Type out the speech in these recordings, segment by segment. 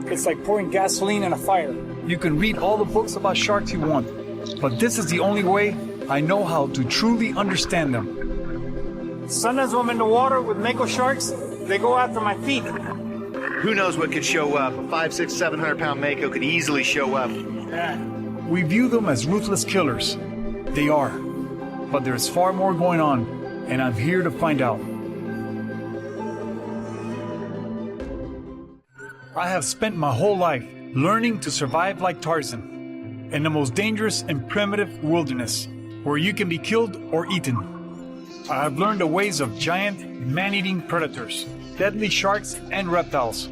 It's like pouring gasoline in a fire. You can read all the books about sharks you want, but this is the only way I know how to truly understand them. Sometimes when I'm in the water with mako sharks, they go after my feet. Who knows what could show up? A 500, 600, 700 pound mako could easily show up. Yeah. We view them as ruthless killers. They are. But there's far more going on, and I'm here to find out. I have spent my whole life learning to survive like Tarzan in the most dangerous and primitive wilderness, where you can be killed or eaten. I have learned the ways of giant, man-eating predators, deadly sharks and reptiles,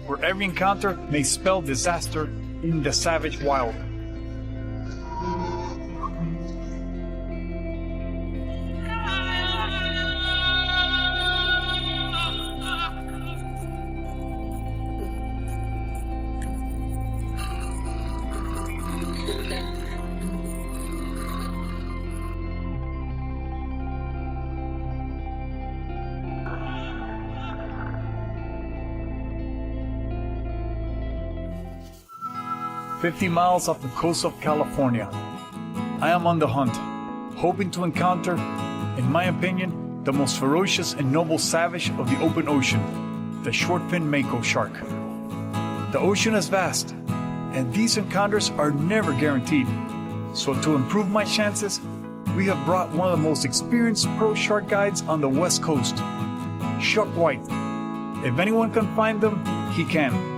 where every encounter may spell disaster in the savage wild. "50 miles off the coast of California. I am on the hunt, hoping to encounter, in my opinion, the most ferocious and noble savage of the open ocean, the short-fin mako shark. The ocean is vast, and these encounters are never guaranteed. So to improve my chances, we have brought one of the most experienced pro shark guides on the West Coast, Chuck White. If anyone can find them, he can."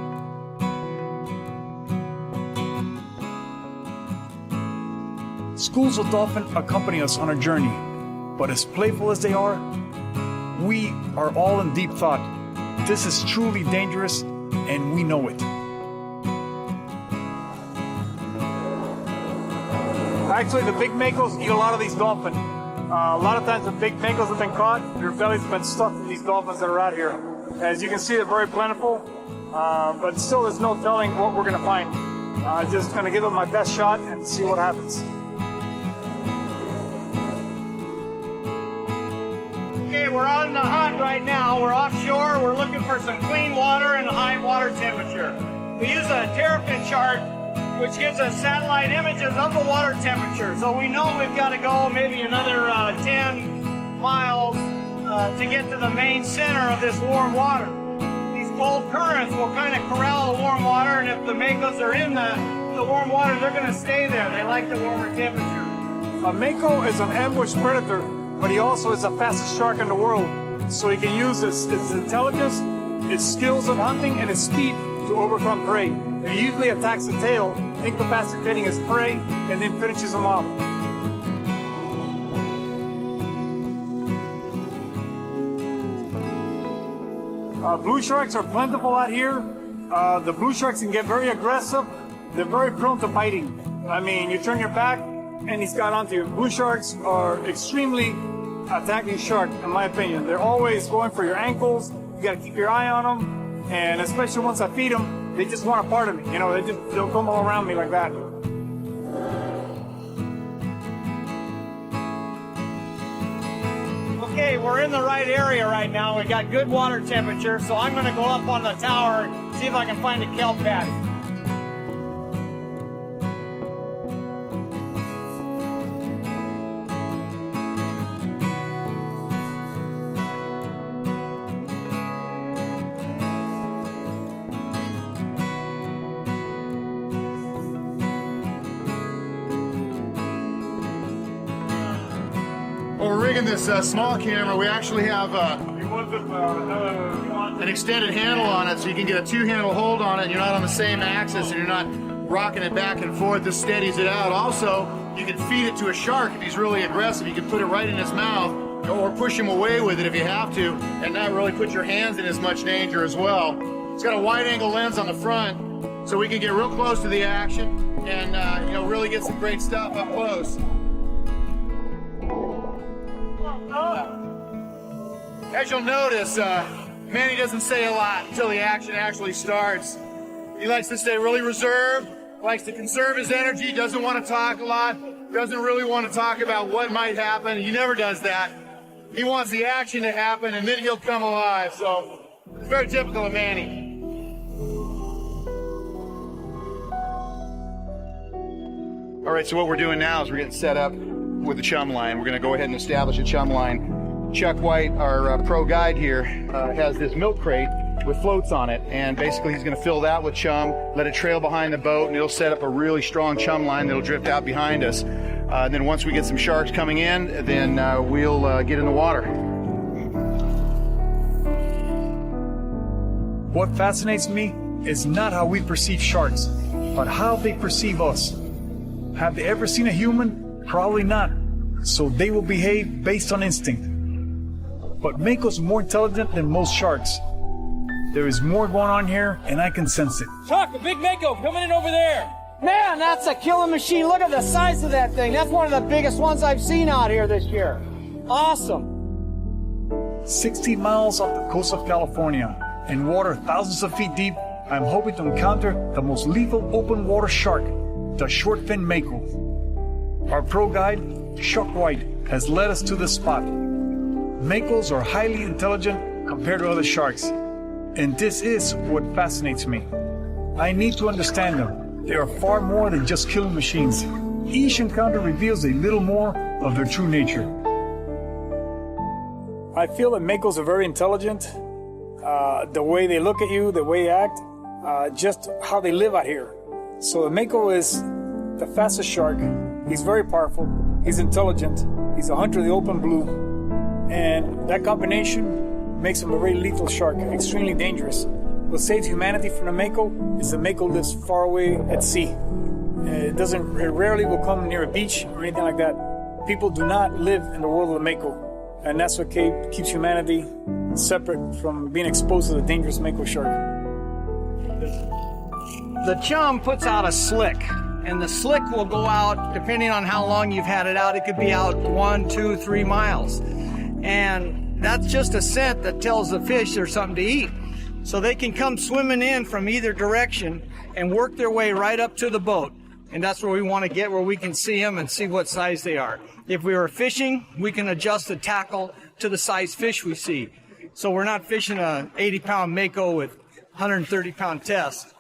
Schools of dolphin accompany us on our journey, but as playful as they are, we are all in deep thought. This is truly dangerous, and we know it. Actually, the big makos eat a lot of these dolphins. A lot of times when big makos have been caught, their belly's been stuffed with these dolphins that are out here. As you can see, they're very plentiful, but still there's no telling what we're gonna find. Just gonna give it my best shot and see what happens. Okay, we're on the hunt right now. We're offshore. We're looking for some clean water and a high water temperature. We use a terrapin chart, which gives us satellite images of the water temperature. So we know we've got to go maybe another 10 miles to get to the main center of this warm water. These cold currents will kind of corral the warm water, and if the makos are in the warm water, they're going to stay there. They like the warmer temperature. A mako is an ambush predator, but he also is the fastest shark in the world. So he can use its intelligence, its skills of hunting, and its speed to overcome prey. He usually attacks the tail, incapacitating his prey, and then finishes them off. Blue sharks are plentiful out here. The blue sharks can get very aggressive. They're very prone to biting. I mean, you turn your back, and he's got onto you. Blue sharks are extremely attacking shark, in my opinion. They're always going for your ankles. You got to keep your eye on them, and especially once I feed them, they just want a part of me. You know, they'll come all around me like that. Okay, we're in the right area right now. We got good water temperature, so I'm going to go up on the tower and see if I can find a kelp patty. Well, we're rigging this small camera. We actually have an extended handle on it, so you can get a two-handle hold on it, and you're not on the same axis, and you're not rocking it back and forth. This steadies it out. Also, you can feed it to a shark if he's really aggressive. You can put it right in his mouth, or push him away with it if you have to, and not really put your hands in as much danger as well. It's got a wide-angle lens on the front, so we can get real close to the action and really get some great stuff up close. As you'll notice, Manny doesn't say a lot until the action actually starts. He likes to stay really reserved, likes to conserve his energy, doesn't want to talk a lot, doesn't really want to talk about what might happen. He never does that. He wants the action to happen, and then he'll come alive. So it's very typical of Manny. All right, so what we're doing now is we're getting set up with the chum line. We're going to go ahead and establish a chum line. Chuck White, our pro guide here, has this milk crate with floats on it, and basically he's going to fill that with chum, let it trail behind the boat, and it'll set up a really strong chum line that'll drift out behind us. And then once we get some sharks coming in, then we'll get in the water. What fascinates me is not how we perceive sharks, but how they perceive us. Have they ever seen a human? Probably not. So they will behave based on instinct. But Mako's more intelligent than most sharks. There is more going on here, and I can sense it. Chuck, a big Mako coming in over there. Man, that's a killing machine. Look at the size of that thing. That's one of the biggest ones I've seen out here this year. Awesome. 60 miles off the coast of California, in water thousands of feet deep, I'm hoping to encounter the most lethal open water shark, the short-fin Mako. Our pro guide, Chuck White, has led us to the spot. Makos are highly intelligent compared to other sharks, and this is what fascinates me. I need to understand them. They are far more than just killing machines. Each encounter reveals a little more of their true nature. I feel that Makos are very intelligent. The way they look at you, the way they act, just how they live out here. So the Mako is the fastest shark. He's very powerful. He's intelligent. He's a hunter of the open blue. And that combination makes him a very lethal shark, extremely dangerous. What saves humanity from the Mako is the Mako lives far away at sea. It rarely will come near a beach or anything like that. People do not live in the world of the Mako. And that's what keeps humanity separate from being exposed to the dangerous Mako shark. The chum puts out a slick, and the slick will go out, depending on how long you've had it out, it could be out 1, 2, 3 miles. And that's just a scent that tells the fish there's something to eat. So they can come swimming in from either direction and work their way right up to the boat. And that's where we want to get, where we can see them and see what size they are. If we were fishing, we can adjust the tackle to the size fish we see. So we're not fishing a 80-pound Mako with 130-pound test.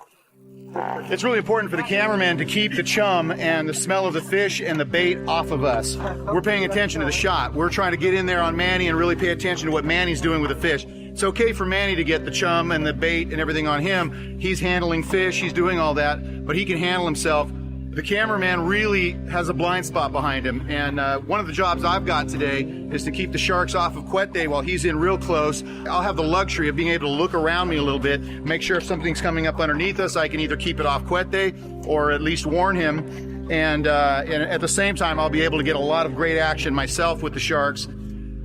It's really important for the cameraman to keep the chum and the smell of the fish and the bait off of us. We're paying attention to the shot. We're trying to get in there on Manny and really pay attention to what Manny's doing with the fish. It's okay for Manny to get the chum and the bait and everything on him. He's handling fish, he's doing all that, but he can handle himself. The cameraman really has a blind spot behind him, and one of the jobs I've got today is to keep the sharks off of Quete while he's in real close. I'll have the luxury of being able to look around me a little bit, make sure if something's coming up underneath us, I can either keep it off Quete or at least warn him. And at the same time, I'll be able to get a lot of great action myself with the sharks.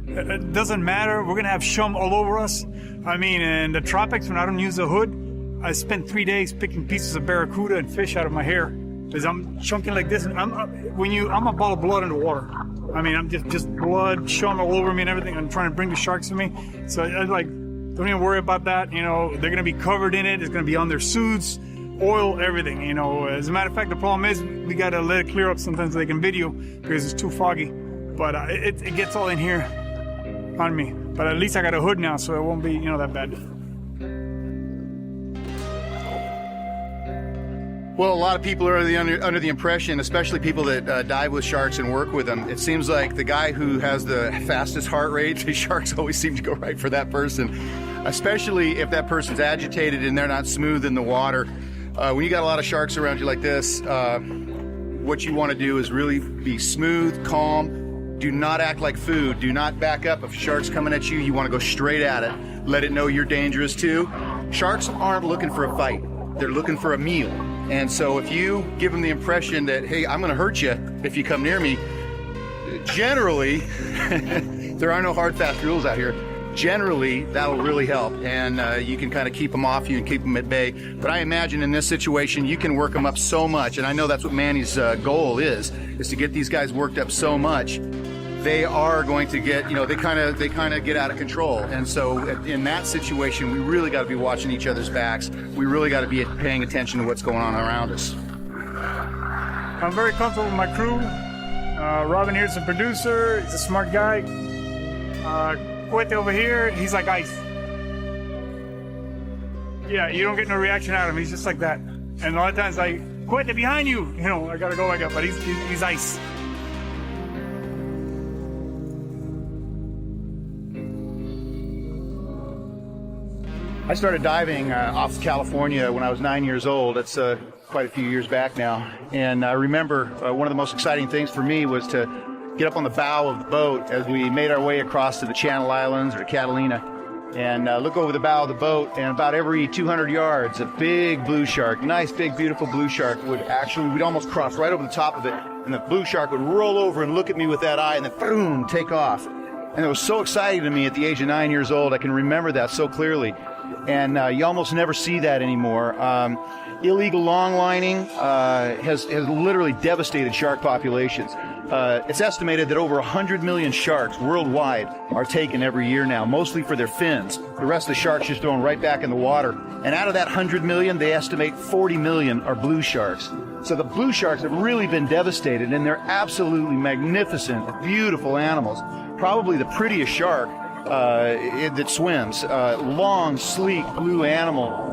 It doesn't matter. We're going to have chum all over us. I mean, in the tropics, when I don't use the hood, I spent 3 days picking pieces of barracuda and fish out of my hair. Because I'm chunking like this, and I'm a ball of blood in the water. I mean, I'm just blood, chum all over me and everything. I'm trying to bring the sharks to me. So I don't even worry about that. You know, they're gonna be covered in it. It's gonna be on their suits, oil, everything. You know, as a matter of fact, the problem is we gotta let it clear up sometimes so they can video because it's too foggy. But it gets all in here on me. But at least I got a hood now, so it won't be, that bad. Well, a lot of people are under the impression, especially people that dive with sharks and work with them, it seems like the guy who has the fastest heart rate, the sharks always seem to go right for that person, especially if that person's agitated and they're not smooth in the water. When you got a lot of sharks around you like this, what you want to do is really be smooth, calm. Do not act like food. Do not back up. If a shark's coming at you, you want to go straight at it. Let it know you're dangerous too. Sharks aren't looking for a fight. They're looking for a meal. And so if you give them the impression that, hey, I'm going to hurt you if you come near me, generally, there are no hard, fast rules out here. Generally, that'll really help, and you can kind of keep them off you and keep them at bay. But I imagine in this situation, you can work them up so much, and I know that's what Manny's goal is to get these guys worked up so much. They are going to get, they kind of get out of control. And so in that situation, we really got to be watching each other's backs. We really got to be paying attention to what's going on around us. I'm very comfortable with my crew. Robin here's the producer. He's a smart guy. Quete over here, he's like ice. Yeah, you don't get no reaction out of him. He's just like that. And a lot of times like, Cuete, behind you! You know, I gotta go back up, but he's ice. I started diving off California when I was 9 years old. That's quite a few years back now. And I remember one of the most exciting things for me was to get up on the bow of the boat as we made our way across to the Channel Islands or to Catalina and look over the bow of the boat, and about every 200 yards, a big blue shark, nice big beautiful blue shark we'd almost cross right over the top of it, and the blue shark would roll over and look at me with that eye and then boom, take off. And it was so exciting to me at the age of 9 years old. I can remember that so clearly. And you almost never see that anymore. Illegal longlining has literally devastated shark populations. It's estimated that over 100 million sharks worldwide are taken every year now, mostly for their fins. The rest of the sharks just thrown right back in the water. And out of that 100 million, they estimate 40 million are blue sharks. So the blue sharks have really been devastated, and they're absolutely magnificent, beautiful animals. Probably the prettiest shark that swims. Long, sleek, blue animal.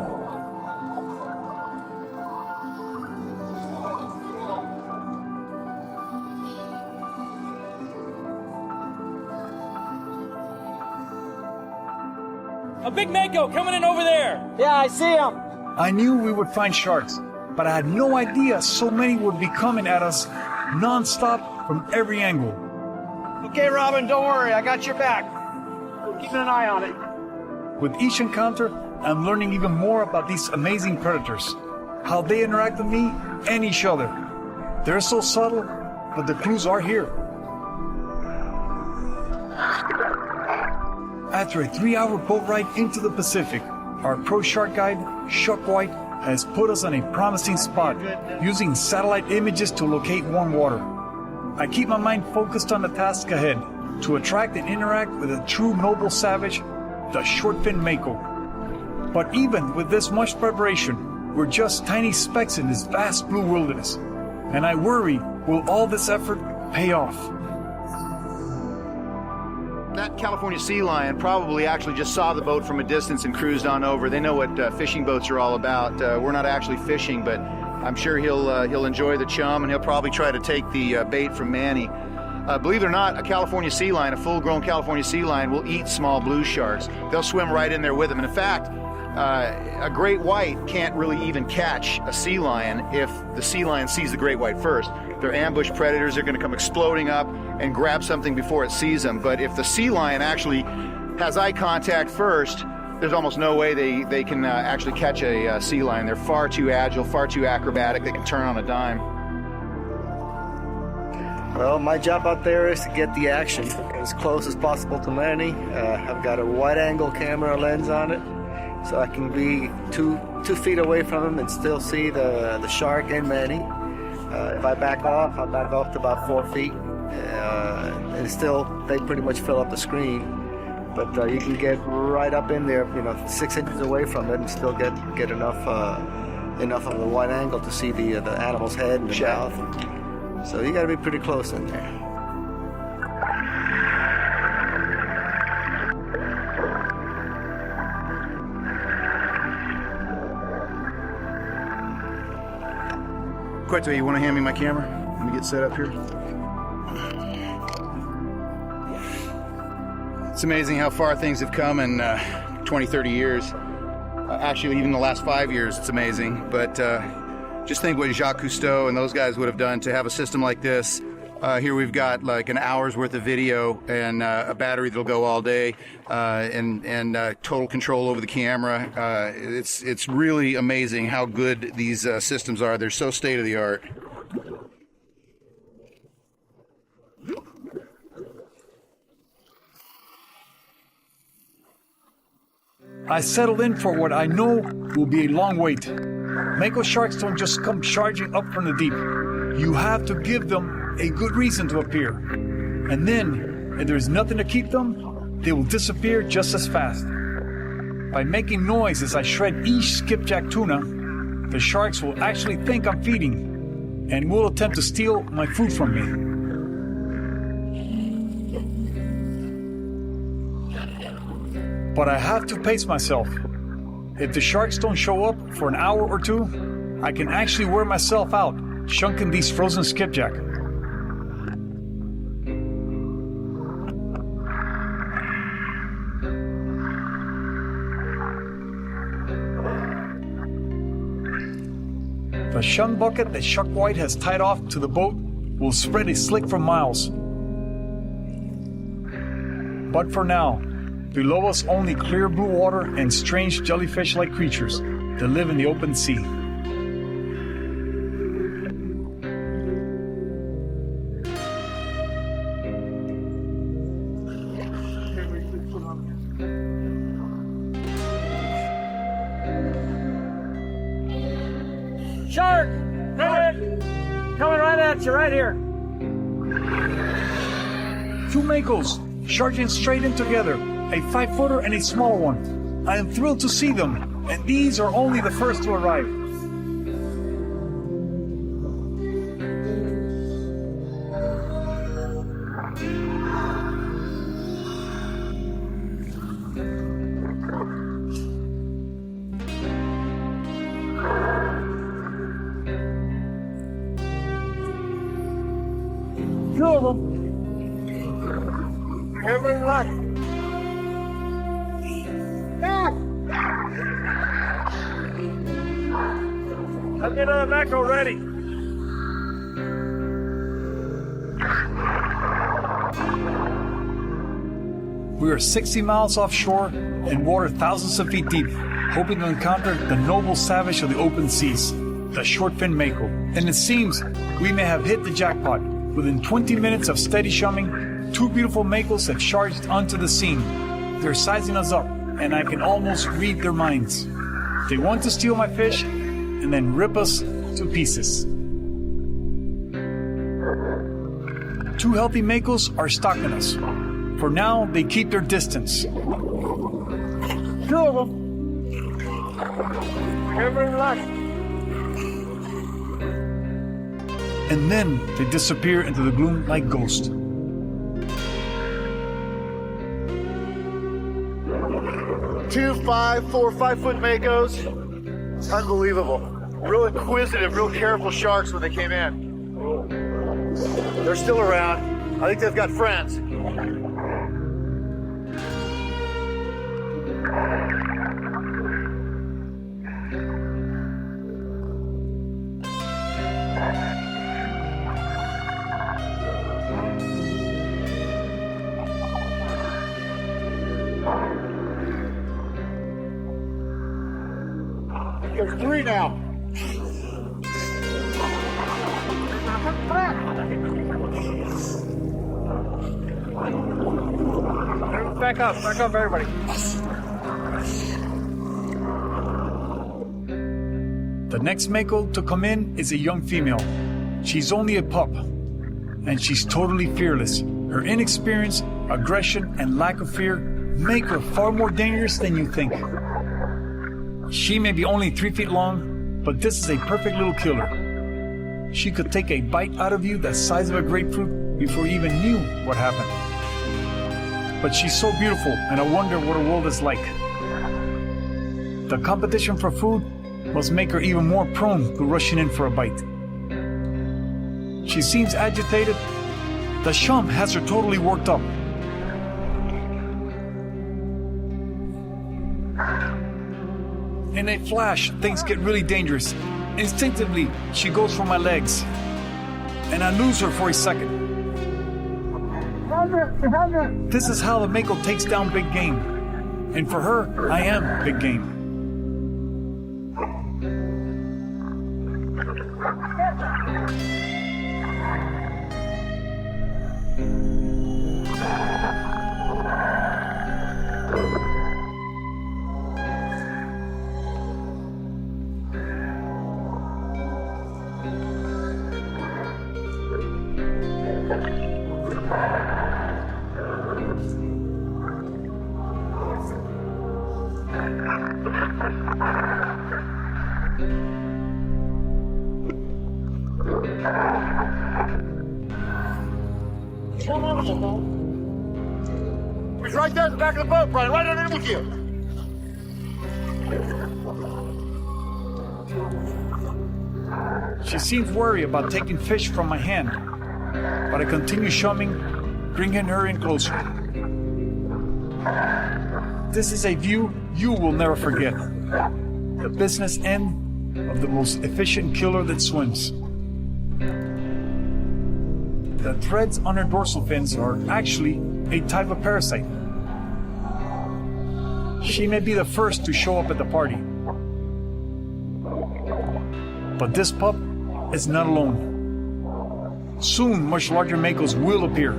A big mako coming in over there. Yeah, I see him. I knew we would find sharks, but I had no idea so many would be coming at us non-stop from every angle. Okay, Robin, don't worry. I got your back. We're keeping an eye on it. With each encounter, I'm learning even more about these amazing predators, how they interact with me and each other. They're so subtle, but the clues are here. After a 3-hour boat ride into the Pacific, our pro shark guide, Chuck White, has put us on a promising spot, using satellite images to locate warm water. I keep my mind focused on the task ahead, to attract and interact with a true noble savage, the short-fin mako. But even with this much preparation, we're just tiny specks in this vast blue wilderness. And I worry, will all this effort pay off? That California sea lion probably actually just saw the boat from a distance and cruised on over. They know what fishing boats are all about. We're not actually fishing, but I'm sure he'll enjoy the chum, and he'll probably try to take the bait from Manny. Believe it or not, a California sea lion, a full-grown California sea lion, will eat small blue sharks. They'll swim right in there with them. And in fact, a great white can't really even catch a sea lion if the sea lion sees the great white first. They're ambush predators. They're going to come exploding up and grab something before it sees them. But if the sea lion actually has eye contact first, there's almost no way they can actually catch a sea lion. They're far too agile, far too acrobatic. They can turn on a dime. Well, my job out there is to get the action as close as possible to Manny. I've got a wide-angle camera lens on it, so I can be two feet away from him and still see the shark and Manny. If I back off, I'll back off to about 4 feet, and still they pretty much fill up the screen. But you can get right up in there, 6 inches away from it, and still get enough of the wide angle to see the animal's head and the mouth. So you got to be pretty close in there. Cueto, you want to hand me my camera? Let me get set up here. It's amazing how far things have come in 20, 30 years. Actually, even the last 5 years, it's amazing. But just think what Jacques Cousteau and those guys would have done to have a system like this. Here we've got like an hour's worth of video and a battery that'll go all day, and total control over the camera. It's really amazing how good these systems are. They're so state of the art. I settled in for what I know will be a long wait. Mako sharks don't just come charging up from the deep. You have to give them a good reason to appear. And then, if there's nothing to keep them, they will disappear just as fast. By making noise as I shred each skipjack tuna, the sharks will actually think I'm feeding and will attempt to steal my food from me. But I have to pace myself. If the sharks don't show up for an hour or two, I can actually wear myself out, chunking these frozen skipjack. The shun bucket that Chuck White has tied off to the boat will spread a slick for miles. But for now, below us only clear blue water and strange jellyfish-like creatures that live in the open sea. Shark! Coming right at you, right here. Two makos charging straight in together, a 5-footer and a smaller one. I am thrilled to see them, and these are only the first to arrive. Two of them. Every luck. I'll get another mackerel ready. We are 60 miles offshore and water thousands of feet deep, hoping to encounter the noble savage of the open seas, the short-fin mako. And it seems we may have hit the jackpot. Within 20 minutes of steady chumming, two beautiful makos have charged onto the scene. They're sizing us up, and I can almost read their minds. They want to steal my fish and then rip us to pieces. Two healthy makos are stalking us. For now, they keep their distance. Two of them. Every luck. And then they disappear into the gloom like ghosts. 2, 5, 4, 5-foot makos. Unbelievable. Real inquisitive, real careful sharks when they came in. They're still around. I think they've got friends. There's 3 now. Back up, everybody. The next mako to come in is a young female. She's only a pup, and she's totally fearless. Her inexperience, aggression, and lack of fear make her far more dangerous than you think. She may be only 3 feet long, but this is a perfect little killer. She could take a bite out of you the size of a grapefruit before you even knew what happened. But she's so beautiful, and I wonder what her world is like. The competition for food must make her even more prone to rushing in for a bite. She seems agitated. The chum has her totally worked up. In a flash, things get really dangerous. Instinctively, she goes for my legs, and I lose her for a second. This is how the mako takes down big game. And for her, I am big game. He's right there at the back of the boat, Brian, right underneath you. She seems worried about taking fish from my hand, but I continue shoving, bringing her in closer. This is a view you will never forget. The business end of the most efficient killer that swims. The threads on her dorsal fins are actually a type of parasite. She may be the first to show up at the party. But this pup is not alone. Soon, much larger males will appear.